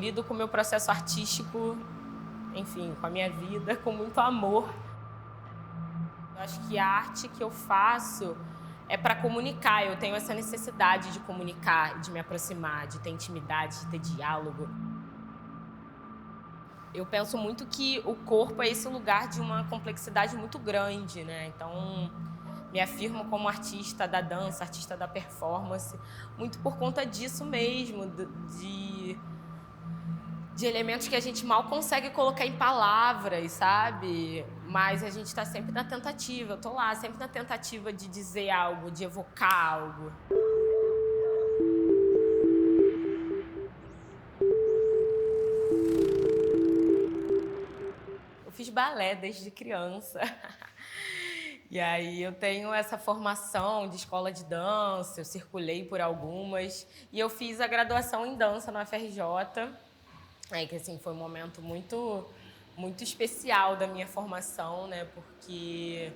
lido com o meu processo artístico, enfim, com a minha vida, com muito amor. Eu acho que a arte que eu faço é para comunicar. Eu tenho essa necessidade de comunicar, de me aproximar, de ter intimidade, de ter diálogo. Eu penso muito que o corpo é esse lugar de uma complexidade muito grande, né? Então, me afirmo como artista da dança, artista da performance, muito por conta disso mesmo, de elementos que a gente mal consegue colocar em palavras, sabe? Mas a gente está sempre na tentativa, eu tô lá, sempre na tentativa de dizer algo, de evocar algo. Eu fiz balé desde criança. E aí eu tenho essa formação de escola de dança, eu circulei por algumas. E eu fiz a graduação em dança na UFRJ. Aí que assim foi um momento muito especial da minha formação, né? Porque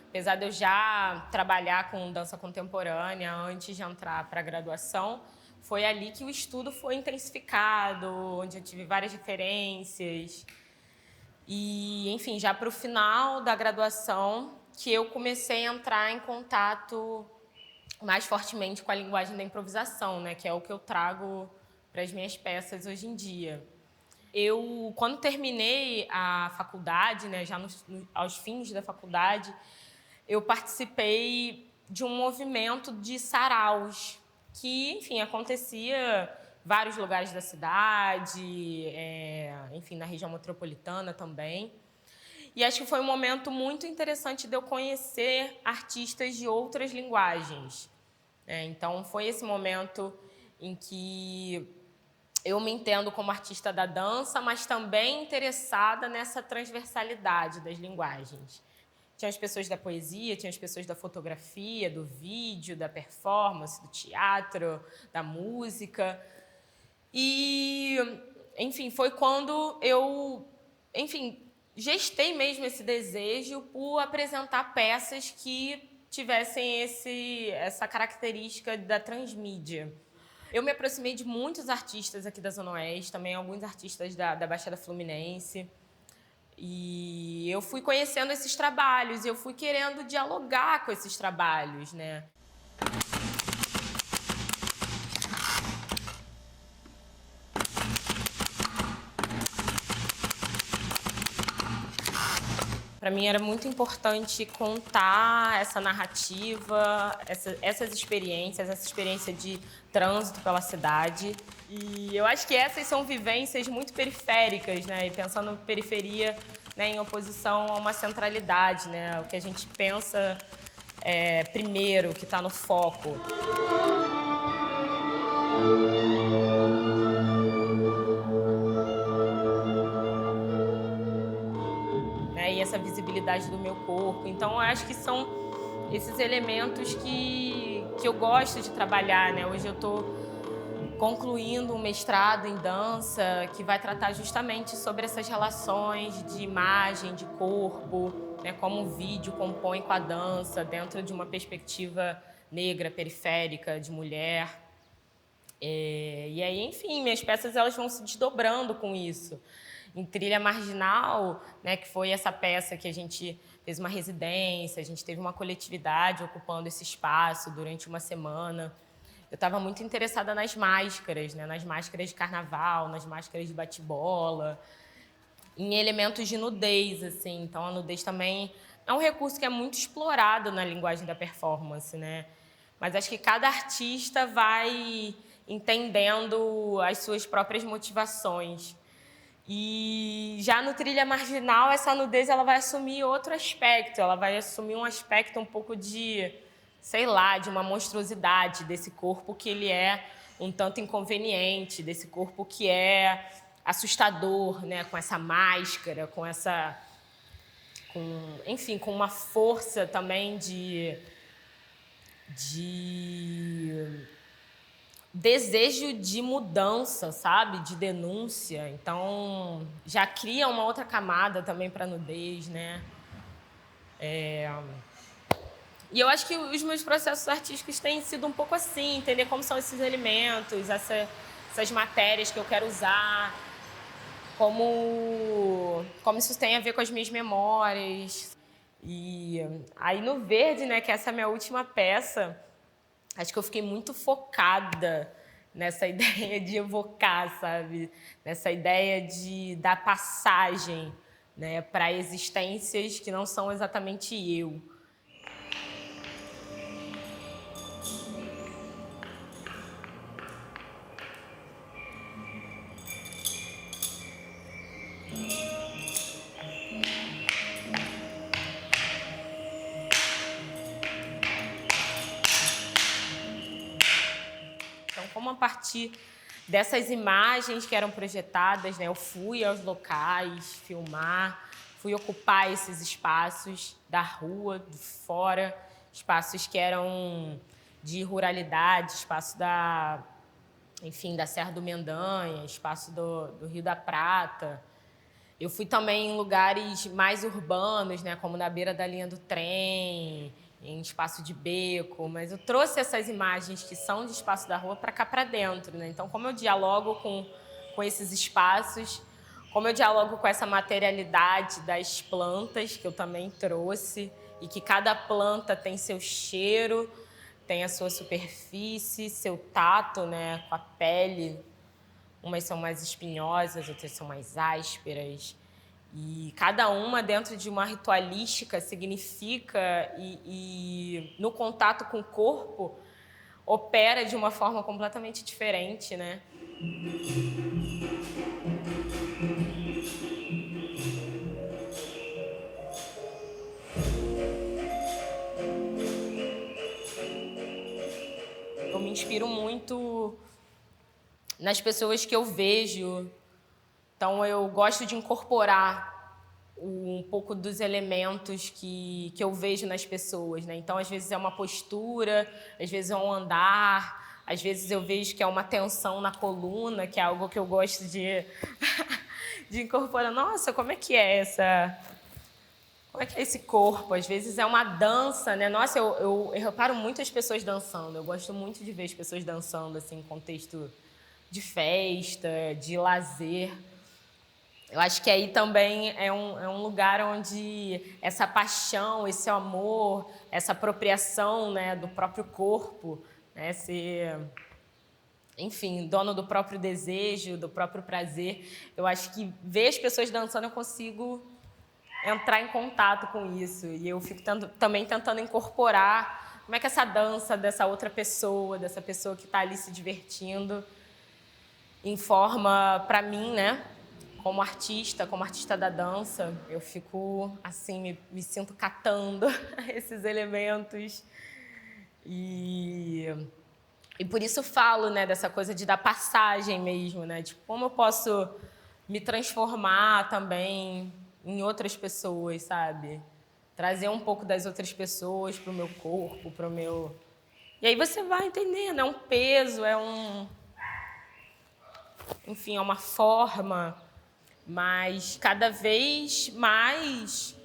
apesar de eu já trabalhar com dança contemporânea antes de entrar para a graduação, foi ali que o estudo foi intensificado, onde eu tive várias referências. E, enfim, já para o final da graduação, que eu comecei a entrar em contato mais fortemente com a linguagem da improvisação, né? Que é o que eu trago para as minhas peças hoje em dia. Eu, quando terminei a faculdade, né, já aos fins da faculdade, eu participei de um movimento de saraus, que, enfim, acontecia em vários lugares da cidade, enfim, na região metropolitana também. E acho que foi um momento muito interessante de eu conhecer artistas de outras linguagens. Então, foi esse momento em que eu me entendo como artista da dança, mas também interessada nessa transversalidade das linguagens. Tinha as pessoas da poesia, tinha as pessoas da fotografia, do vídeo, da performance, do teatro, da música. E, enfim, foi quando eu, enfim, gestei mesmo esse desejo por apresentar peças que tivessem essa característica da transmídia. Eu me aproximei de muitos artistas aqui da Zona Oeste, também alguns artistas da Baixada Fluminense. E eu fui conhecendo esses trabalhos, eu fui querendo dialogar com esses trabalhos, né? Para mim era muito importante contar essa narrativa, essas experiências, essa experiência de trânsito pela cidade. E eu acho que essas são vivências muito periféricas, né? E pensando periferia, né, em oposição a uma centralidade, né? O que a gente pensa primeiro, que está no foco. E essa visibilidade do meu corpo. Então, eu acho que são esses elementos que eu gosto de trabalhar, né? Hoje eu estou concluindo um mestrado em dança que vai tratar justamente sobre essas relações de imagem, de corpo, né? Como o vídeo compõe com a dança dentro de uma perspectiva negra, periférica, de mulher. E aí, enfim, minhas peças elas vão se desdobrando com isso. Em Trilha Marginal, né, que foi essa peça que a gente fez uma residência, a gente teve uma coletividade ocupando esse espaço durante uma semana. Eu estava muito interessada nas máscaras, né, nas máscaras de carnaval, nas máscaras de bate-bola, em elementos de nudez, assim. Então, a nudez também é um recurso que é muito explorado na linguagem da performance, né? Mas acho que cada artista vai entendendo as suas próprias motivações. E já no Trilha Marginal, essa nudez ela vai assumir outro aspecto, ela vai assumir um aspecto um pouco de, sei lá, de uma monstruosidade desse corpo que ele é um tanto inconveniente, desse corpo que é assustador, né, com essa máscara, enfim, com uma força também de desejo de mudança, sabe? De denúncia. Então, já cria uma outra camada também para a nudez, né? E eu acho que os meus processos artísticos têm sido um pouco assim, entender como são esses elementos, essas matérias que eu quero usar, como isso tem a ver com as minhas memórias. E aí no Verde, né, que essa é a minha última peça, acho que eu fiquei muito focada nessa ideia de evocar, sabe? Nessa ideia de dar passagem, né, para existências que não são exatamente eu. Então, como a partir dessas imagens que eram projetadas, né, eu fui aos locais filmar, fui ocupar esses espaços da rua, de fora, espaços que eram de ruralidade, espaço da Serra do Mendanha, espaço do Rio da Prata. Eu fui também em lugares mais urbanos, né, como na beira da linha do trem, em espaço de beco, mas eu trouxe essas imagens que são de espaço da rua para cá para dentro, né? Então, como eu dialogo com esses espaços, como eu dialogo com essa materialidade das plantas que eu também trouxe e que cada planta tem seu cheiro, tem a sua superfície, seu tato, né, com a pele. Umas são mais espinhosas, outras são mais ásperas. E cada uma dentro de uma ritualística significa e no contato com o corpo opera de uma forma completamente diferente, né? Eu me inspiro muito nas pessoas que eu vejo. Então, eu gosto de incorporar um pouco dos elementos que eu vejo nas pessoas, né? Então, às vezes é uma postura, às vezes é um andar, às vezes eu vejo que é uma tensão na coluna, que é algo que eu gosto de, de incorporar. Nossa, como é que é essa... Como é que é esse corpo? Às vezes é uma dança, né? Nossa, eu reparo muito as pessoas dançando. Eu gosto muito de ver as pessoas dançando, assim, em contexto de festa, de lazer. Eu acho que aí também é um lugar onde essa paixão, esse amor, essa apropriação, né, do próprio corpo, né, ser, enfim, dono do próprio desejo, do próprio prazer. Eu acho que ver as pessoas dançando eu consigo entrar em contato com isso. E eu fico também tentando incorporar como é que essa dança dessa outra pessoa, dessa pessoa que está ali se divertindo, informa para mim, né? Como artista da dança, eu fico assim, me sinto catando esses elementos e por isso falo, né, dessa coisa de dar passagem mesmo, né, tipo, como eu posso me transformar também em outras pessoas, sabe? Trazer um pouco das outras pessoas para o meu corpo, para o meu... E aí você vai entendendo, é um peso, enfim, é uma forma... Mas cada vez mais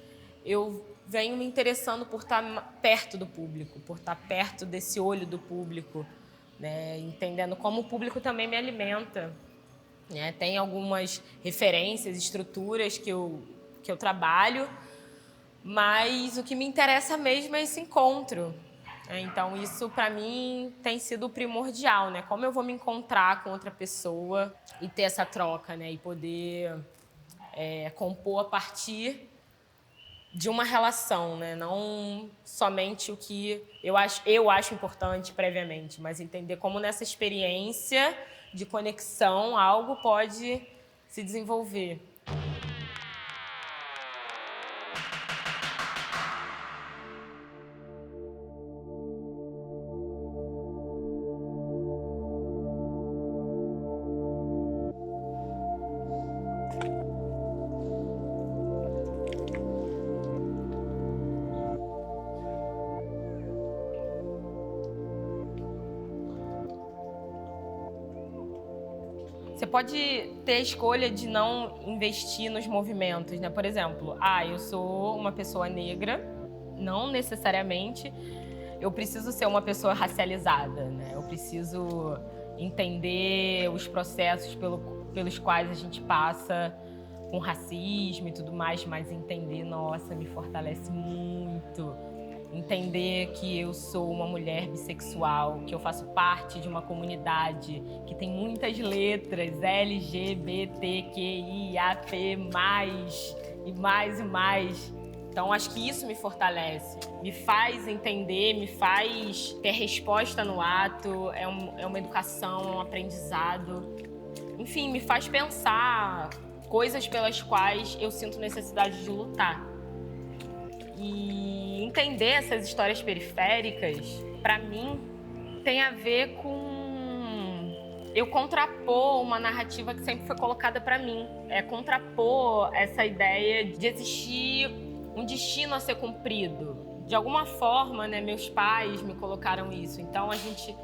eu venho me interessando por estar perto do público, por estar perto desse olho do público, né? Entendendo como o público também me alimenta, né? Tem algumas referências, estruturas que eu trabalho, mas o que me interessa mesmo é esse encontro. Então, isso para mim tem sido primordial, né? Como eu vou me encontrar com outra pessoa e ter essa troca, né? E poder compor a partir de uma relação, né? Não somente o que eu acho importante previamente, mas entender como nessa experiência de conexão algo pode se desenvolver. Você pode ter a escolha de não investir nos movimentos, né? Por exemplo, eu sou uma pessoa negra, não necessariamente eu preciso ser uma pessoa racializada, né? Eu preciso entender os processos pelos quais a gente passa com racismo e tudo mais, mas entender, nossa, me fortalece muito. Entender que eu sou uma mulher bissexual, que eu faço parte de uma comunidade que tem muitas letras, LGBTQIAP+, e mais e mais. Então, acho que isso me fortalece, me faz entender, me faz ter resposta no ato, é uma educação, é um aprendizado. Enfim, me faz pensar coisas pelas quais eu sinto necessidade de lutar. E entender essas histórias periféricas, para mim, tem a ver com eu contrapor uma narrativa que sempre foi colocada para mim. É contrapor essa ideia de existir um destino a ser cumprido. De alguma forma, né, meus pais me colocaram isso. Então, a gente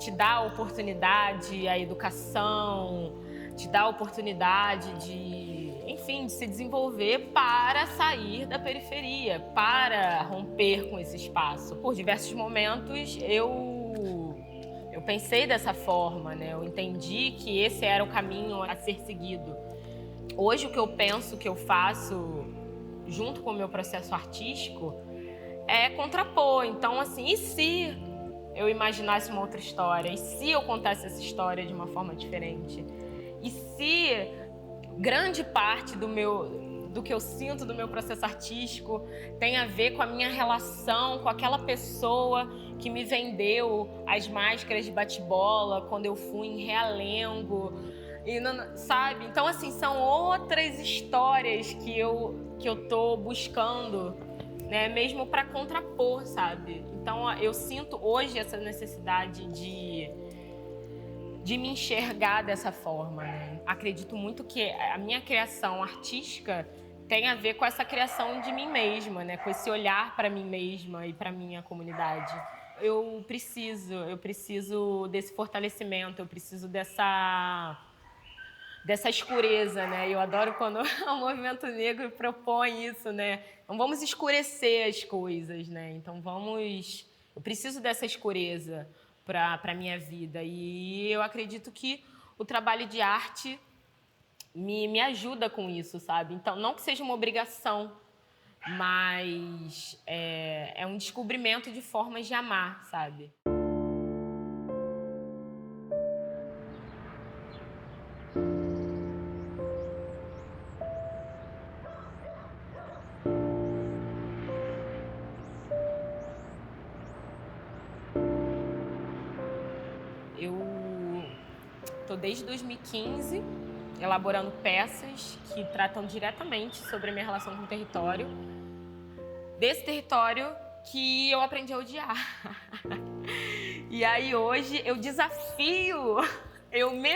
te dá a oportunidade, a educação, te dá a oportunidade de, enfim, de se desenvolver para sair da periferia, para romper com esse espaço. Por diversos momentos, eu pensei dessa forma, né? Eu entendi que esse era o caminho a ser seguido. Hoje, o que eu penso, que eu faço junto com o meu processo artístico é contrapor. Então, assim, e se eu imaginasse uma outra história? E se eu contasse essa história de uma forma diferente? E se grande parte do que eu sinto do meu processo artístico tem a ver com a minha relação com aquela pessoa que me vendeu as máscaras de bate-bola quando eu fui em Realengo, e não, sabe? Então, assim, são outras histórias que eu tô buscando, né? Mesmo para contrapor, sabe? Então, eu sinto hoje essa necessidade de me enxergar dessa forma, né? Acredito muito que a minha criação artística tem a ver com essa criação de mim mesma, né? Com esse olhar para mim mesma e para minha comunidade. Eu preciso desse fortalecimento, eu preciso dessa escureza, né? Eu adoro quando o movimento negro propõe isso, né? Então vamos escurecer as coisas, né? Então eu preciso dessa escureza para a minha vida, e eu acredito que o trabalho de arte me ajuda com isso, sabe? Então, não que seja uma obrigação, mas é um descobrimento de formas de amar, sabe? Eu estou desde 2015 elaborando peças que tratam diretamente sobre a minha relação com o território, desse território que eu aprendi a odiar. E aí hoje eu me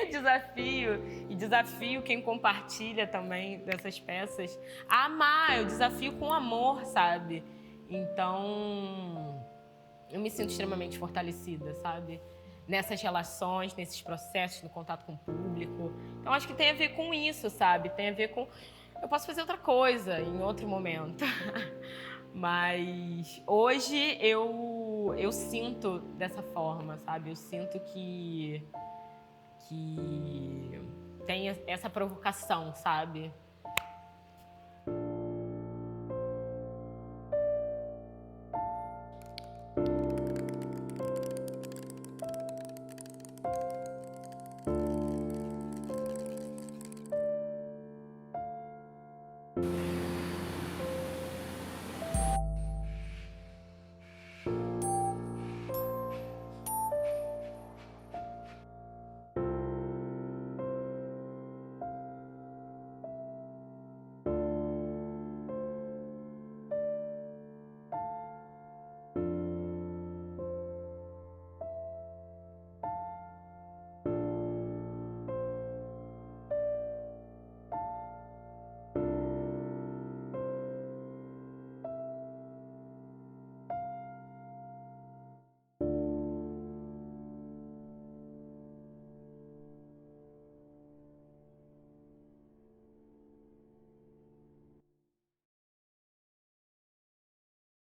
desafio e desafio quem compartilha também dessas peças a amar, eu desafio com amor, sabe? Então, eu me sinto extremamente fortalecida, sabe? Nessas relações, nesses processos, no contato com o público. Então, acho que tem a ver com isso, sabe? Tem a ver com... Eu posso fazer outra coisa em outro momento. Mas hoje eu sinto dessa forma, sabe? Eu sinto que tem essa provocação, sabe?